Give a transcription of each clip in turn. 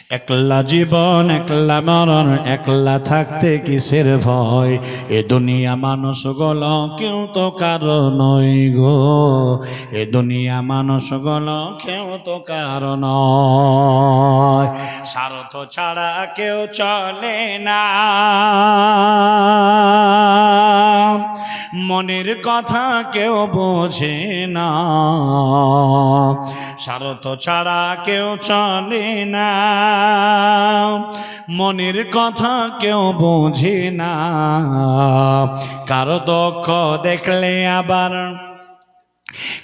একলা জীবন একলা মরণ, একলা থাকতে কিসের ভয়। এ দুনিয়া মানুষ গল কেউ তো কারো নয় গো, এ দুনিয়া মানুষ গল কেউ তো কারো নয়। স্বার্থ ছাড়া কেউ চলে না, মনের কথা কেউ বোঝে না। স্বার্থ ছাড়া কেউ চলে না, মনের কথা কেউ বোঝে না। কারো দুঃখ দেখলে আবার,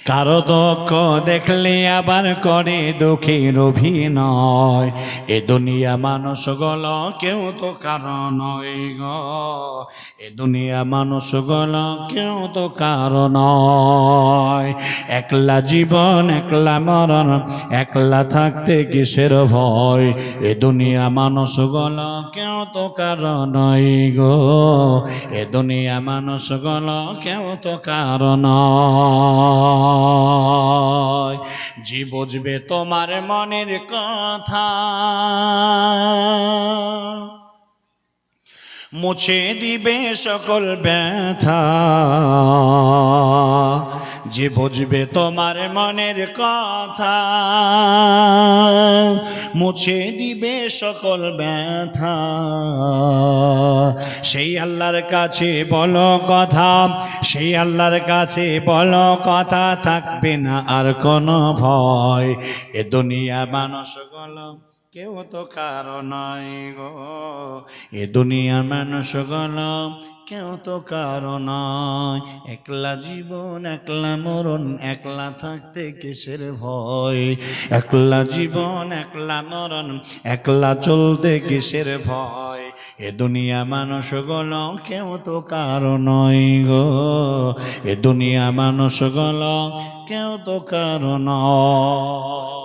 কারো দুঃখ দেখলে আবার করে দুঃখের অভিনয়। এ দুনিয়া মানুষ গল কেউ তো কারো নয় গো, এ দুনিয়া মানুষ গল কেউ তো কারো নয়। একলা জীবন একলা মরণ, একলা থাকতে কিসের ভয়। এ দুনিয়া মানুষ গল কেউ তো কারো নয় গো, এ দুনিয়া মানুষ গল কেউ তো কারো নয়। যে বুঝবে তোমার মনের কথা, মুছে দিবে সকল ব্যথা। যে বুঝবে তোমার মনের কথা, মুছে দিবে সকল ব্যথা। সেই আল্লাহর কাছে বলো কথা, সেই আল্লাহর কাছে বলো কথা, থাকবে না আর কোনো ভয়। এ দুনিয়া মানুষ গলো কেউ তো কারো নয় গো, এ দুনিয়ার মানুষ গলো কেউ তো কারো নয়। একলা জীবন একলা মরণ, একলা থাকতে কিসের ভয়। একলা জীবন একলা মরণ, একলা চলতে কিসের ভয়। এ দুনিয়া মানুষ গলো কেউ তো কারো নয় গো, এ দুনিয়া মানুষ গলো কেউ তো কারো নয়।